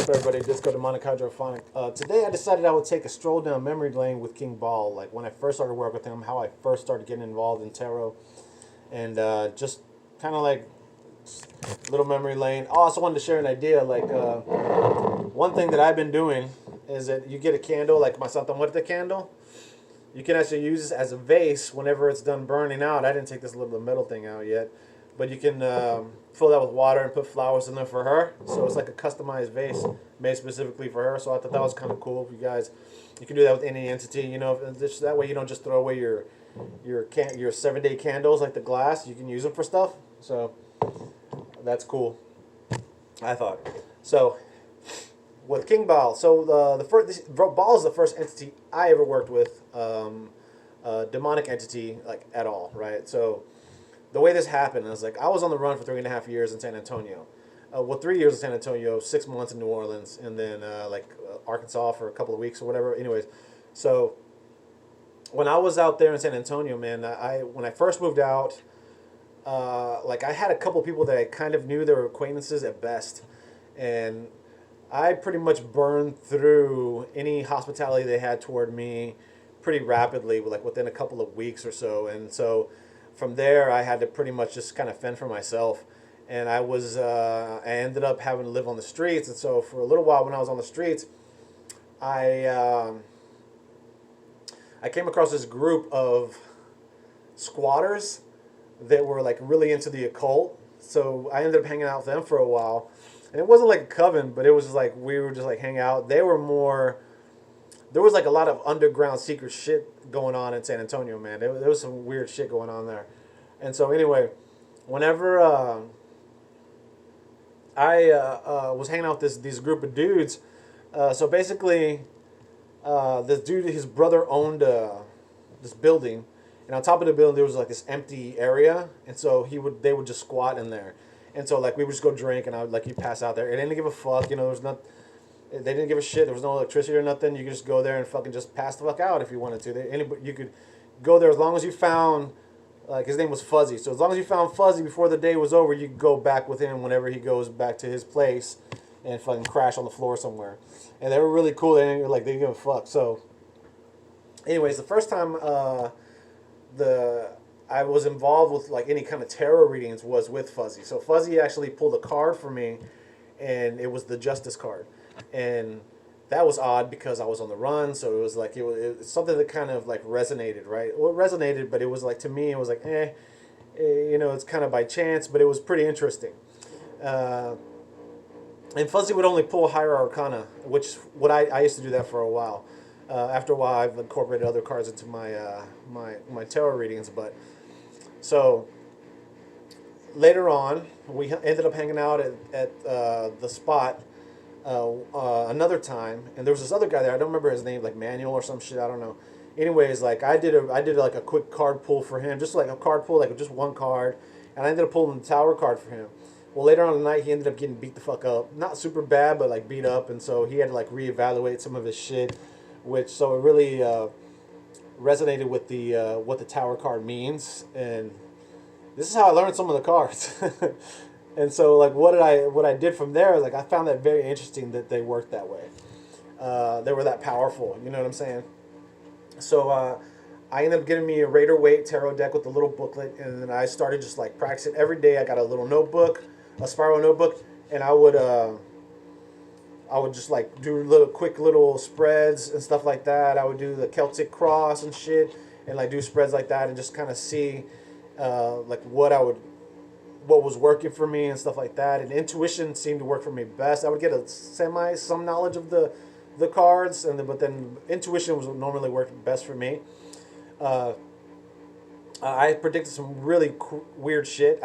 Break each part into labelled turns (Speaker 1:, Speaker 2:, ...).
Speaker 1: up, everybody? Disco Demonic Hydrophonic. Today I decided I would take a stroll down memory lane with King Bael. Like when I first started working with him, how I first started getting involved in tarot, and just kind of like little memory lane. I also wanted to share an idea. One thing that I've been doing is that you get a candle, like my Santa Muerte candle. You can actually use this as a vase whenever it's done burning out. I didn't take this little metal thing out yet, but you can fill that with water and put flowers in there for her. So it's like a customized vase made specifically for her. So I thought that was kind of cool. If you guys, you can do that with any entity. You know, that way you don't just throw away your 7-day candles like the glass. You can use them for stuff. So that's cool, I thought. So with King Bael, so Bael is the first entity I ever worked with, demonic entity like at all, right? So the way this happened is like I was on the run for 3.5 years in San Antonio. 3 years in San Antonio, 6 months in New Orleans, and then Arkansas for a couple of weeks or whatever. Anyways, so when I was out there in San Antonio, man, when I first moved out, I had a couple people that I kind of knew, they were acquaintances at best, and I pretty much burned through any hospitality they had toward me pretty rapidly, like within a couple of weeks or so. And so from there, I had to pretty much just kind of fend for myself. And I ended up having to live on the streets. And so for a little while when I was on the streets, I came across this group of squatters that were like really into the occult. So I ended up hanging out with them for a while. And it wasn't like a coven, but it was just like we were just like hanging out. They were more. There was like a lot of underground secret shit going on in San Antonio, man. There was some weird shit going on there. And so anyway, whenever I was hanging out with these group of dudes, so basically, this dude, his brother owned this building, and on top of the building there was like this empty area, and so they would just squat in there. And so, like, we would just go drink, and I would, like, you pass out there. And they didn't give a fuck, you know, they didn't give a shit. There was no electricity or nothing. You could just go there and fucking just pass the fuck out if you wanted to. You could go there as long as you found, like, his name was Fuzzy. So as long as you found Fuzzy before the day was over, you could go back with him whenever he goes back to his place and fucking crash on the floor somewhere. And they were really cool. They didn't give a fuck. So, anyways, the first time I was involved with like any kind of tarot readings was with Fuzzy. So Fuzzy actually pulled a card for me, and it was the Justice card, and that was odd because I was on the run. So it was like it was something that kind of like resonated, right? Well, it resonated, but it was like, to me it was like you know, it's kind of by chance, but it was pretty interesting. And Fuzzy would only pull higher arcana, which I used to do that for a while. After a while, I've incorporated other cards into my tarot readings, but. So later on, we ended up hanging out at the spot another time, and there was this other guy there. I don't remember his name, like Manuel or some shit. I don't know. Anyways, like I did like a quick card pull for him, just like a card pull, like just one card, and I ended up pulling the Tower card for him. Well, later on in the night, he ended up getting beat the fuck up. Not super bad, but like beat up, and so he had to like reevaluate some of his shit, so it really resonated with what the Tower card means, and this is how I learned some of the cards. And so like what I did from there is like I found that very interesting that they worked that way. They were that powerful, you know what I'm saying? So I ended up getting me a Raider Waite tarot deck with a little booklet, and then I started just like practicing every day. I got a little notebook, a spiral notebook, and I would just like do quick little spreads and stuff like that. I would do the Celtic cross and shit, and like do spreads like that, and just kind of see like what was working for me and stuff like that. And intuition seemed to work for me best. I would get some knowledge of the cards, but then intuition was normally working best for me. I predicted some really weird shit.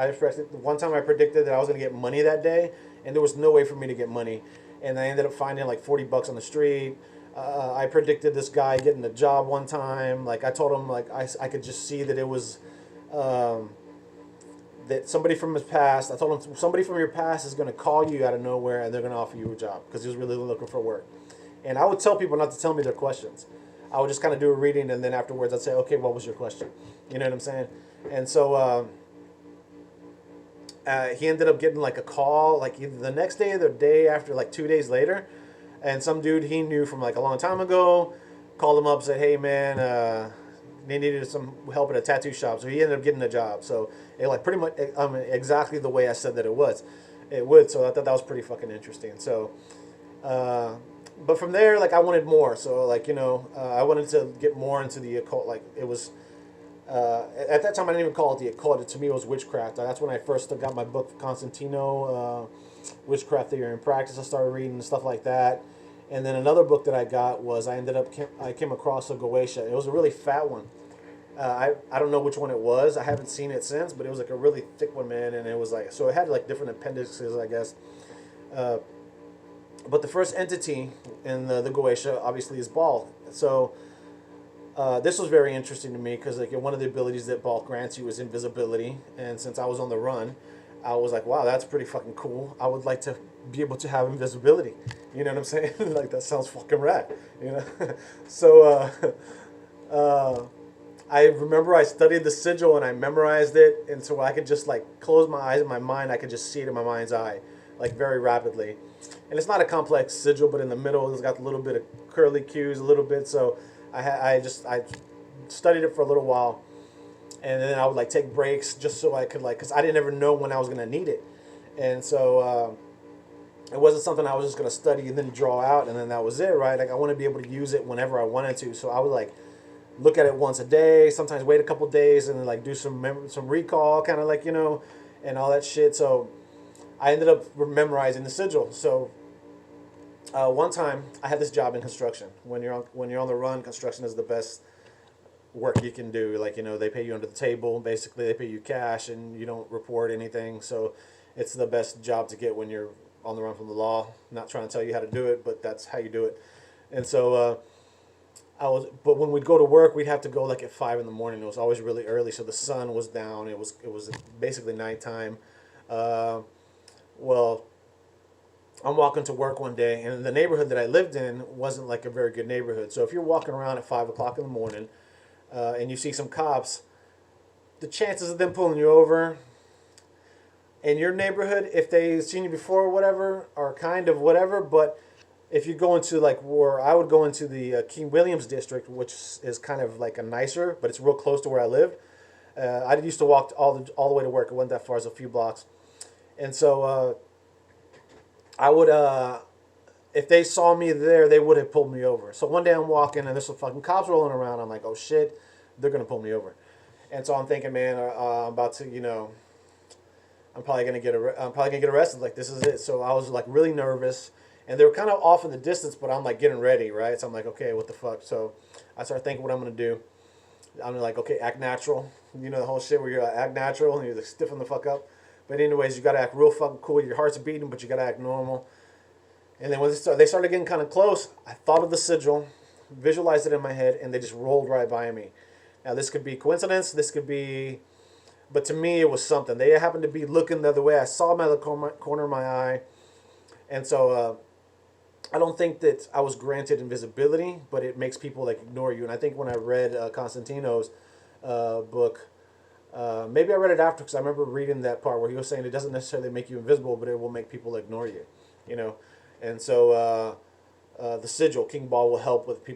Speaker 1: One time I predicted that I was going to get money that day, and there was no way for me to get money. And I ended up finding like $40 on the street. I predicted this guy getting a job one time. Like I told him, like I could just see that it was that somebody from his past. I told him somebody from your past is going to call you out of nowhere, and they're going to offer you a job because he was really looking for work. And I would tell people not to tell me their questions. I would just kind of do a reading, and then afterwards I'd say, okay, what was your question? You know what I'm saying? And so he ended up getting like a call like either the next day or the day after, like 2 days later, and some dude he knew from like a long time ago called him up, said, "Hey man, they needed some help at a tattoo shop." So he ended up getting a job. So it like pretty much exactly the way I said that it would. So I thought that was pretty fucking interesting. So, but from there, like I wanted more. So like I wanted to get more into the occult. Like it was. At that time, I didn't even call it the occult. To me, it was witchcraft. That's when I first got my book, Constantino, Witchcraft Theory and Practice. I started reading and stuff like that. And then another book that I got was I came across a Goetia. It was a really fat one. I don't know which one it was. I haven't seen it since, but it was like a really thick one, man. And it was like, so it had like different appendices, I guess. But the first entity in the Goetia obviously is Baal. So this was very interesting to me because like one of the abilities that Baal grants you is invisibility. And since I was on the run, I was like, wow, that's pretty fucking cool. I would like to be able to have invisibility. You know what I'm saying? Like that sounds fucking rad. You know. So I remember I studied the sigil and I memorized it, and so I could just like close my eyes in my mind. I could just see it in my mind's eye, like very rapidly. And it's not a complex sigil, but in the middle it's got a little bit of curly cues, a little bit. So I studied it for a little while, and then I would like take breaks just so I could like, because I didn't ever know when I was gonna need it, and so it wasn't something I was just gonna study and then draw out and then that was it, right? Like I want to be able to use it whenever I wanted to. So I would like look at it once a day, sometimes wait a couple days and then like do some recall, kind of like and all that shit. So I ended up memorizing the sigil. So one time I had this job in construction. When you're on the run, construction is the best work you can do. Like they pay you under the table. Basically, they pay you cash and you don't report anything. So it's the best job to get when you're on the run from the law. I'm not trying to tell you how to do it, but that's how you do it. And so but when we'd go to work, we'd have to go like at 5 in the morning. It was always really early, so the sun was down. It was basically nighttime. Well, I'm walking to work one day, and the neighborhood that I lived in wasn't like a very good neighborhood. So if you're walking around at 5 o'clock in the morning, and you see some cops, the chances of them pulling you over in your neighborhood, if they've seen you before or whatever, are kind of whatever. But if you go into like where I would go into the King Williams district, which is kind of like a nicer, but it's real close to where I lived. I used to walk all the way to work. It wasn't that far, it's a few blocks, and so I would if they saw me there, they would have pulled me over. So one day I'm walking and there's some fucking cops rolling around. I'm like, oh shit, they're gonna pull me over, and so I'm thinking, man, I'm about to, I'm probably gonna get arrested. Like this is it. So I was like really nervous. And they were kind of off in the distance, but I'm like getting ready, right? So I'm like, okay, what the fuck? So I start thinking what I'm gonna do. I'm like, okay, act natural. You know the whole shit where you act natural and you're like stiffen the fuck up. But anyways, you gotta act real fucking cool. Your heart's beating, but you gotta act normal. And then when they started getting kind of close, I thought of the sigil, visualized it in my head, and they just rolled right by me. Now this could be coincidence. This could be, but to me it was something. They happened to be looking the other way. I saw them out of the corner of my eye, and so. I don't think that I was granted invisibility, but it makes people like ignore you. And I think when I read Constantino's book, maybe I read it after because I remember reading that part where he was saying it doesn't necessarily make you invisible, but it will make people ignore you, And so the sigil, King Bael, will help with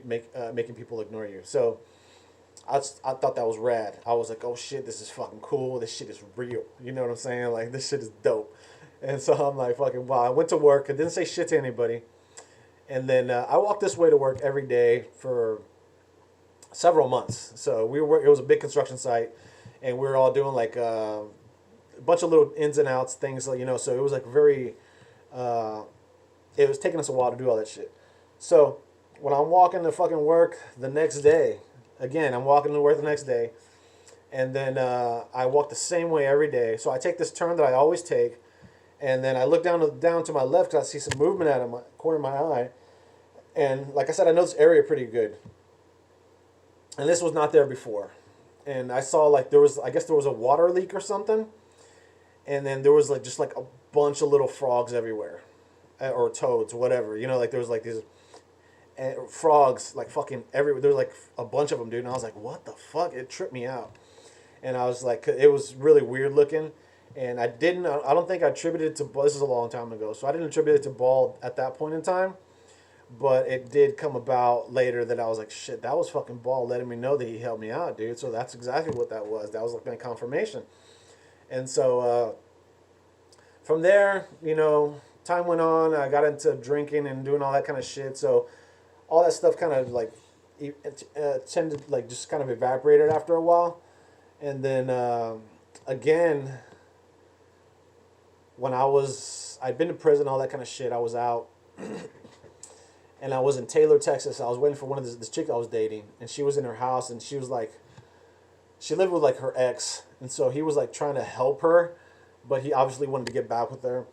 Speaker 1: making people ignore you. So I thought that was rad. I was like, oh shit, this is fucking cool. This shit is real. You know what I'm saying? Like this shit is dope. And so I'm like, fucking wow. I went to work. I didn't say shit to anybody. And then I walked this way to work every day for several months. So it was a big construction site, and we were all doing like a bunch of little ins and outs things, so it was like very. It was taking us a while to do all that shit. So when I'm walking to fucking work the next day, again I'm walking to work the next day, and then I walk the same way every day. So I take this turn that I always take. And then I look down to my left because I see some movement out of my corner of my eye. And like I said, I know this area pretty good. And this was not there before. And I saw like I guess there was a water leak or something. And then there was like just like a bunch of little frogs everywhere. Or toads, whatever. Like there was like these frogs like fucking everywhere. There was like a bunch of them, dude. And I was like, what the fuck? It tripped me out. And I was like, it was really weird looking. And I didn't. I don't think I attributed it to. This is a long time ago, so I didn't attribute it to Ball at that point in time. But it did come about later that I was like, shit, that was fucking Ball letting me know that he helped me out, dude. So that's exactly what that was. That was like my confirmation. And so from there, you know, time went on. I got into drinking and doing all that kind of shit. So all that stuff kind of like tended like just kind of evaporated after a while. And then again, when I'd been to prison, all that kind of shit. I was out, and I was in Taylor, Texas. I was waiting for one of this chick I was dating, and she was in her house, and she was like, she lived with like her ex, and so he was like trying to help her, but he obviously wanted to get back with her,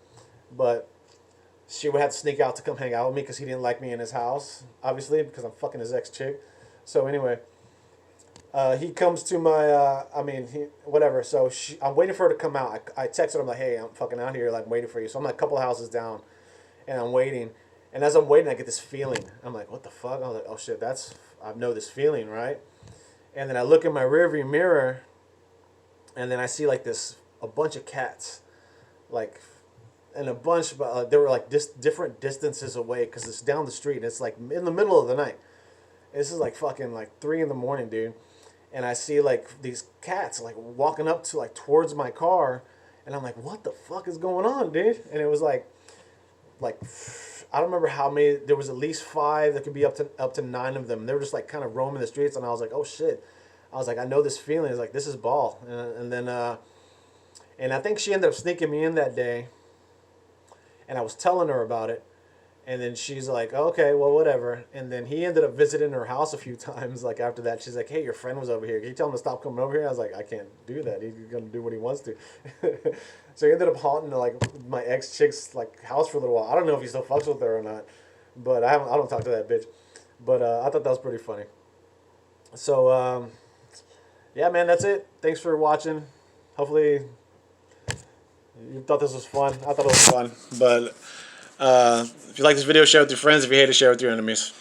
Speaker 1: but she would have to sneak out to come hang out with me because he didn't like me in his house, obviously because I'm fucking his ex chick. So anyway, he comes to my, whatever. So I'm waiting for her to come out. I texted her, I'm like, hey, I'm fucking out here, like, waiting for you. So I'm like a couple of houses down, and I'm waiting. And as I'm waiting, I get this feeling. I'm like, what the fuck? I was like, oh shit, I know this feeling, right? And then I look in my rearview mirror, and then I see like a bunch of cats, like, and a bunch, but they were like different distances away because it's down the street. And it's like in the middle of the night. This is like fucking like 3 in the morning, dude. And I see like these cats like walking up to like towards my car, and I'm like, what the fuck is going on, dude? And it was like I don't remember how many. There was at least 5. There could be up to 9 of them. They were just like kind of roaming the streets, and I was like, oh shit. I was like, I know this feeling. It's like, this is Ball. And then and I think she ended up sneaking me in that day, and I was telling her about it. And then she's like, okay, well, whatever. And then he ended up visiting her house a few times. Like after that, she's like, hey, your friend was over here. Can you tell him to stop coming over here? I was like, I can't do that. He's gonna do what he wants to. So he ended up haunting like my ex chick's like house for a little while. I don't know if he still fucks with her or not, but I don't talk to that bitch. But I thought that was pretty funny. So yeah, man, that's it. Thanks for watching. Hopefully you thought this was fun. I thought it was fun. But if you like this video, share it with your friends. If you hate it, share it with your enemies.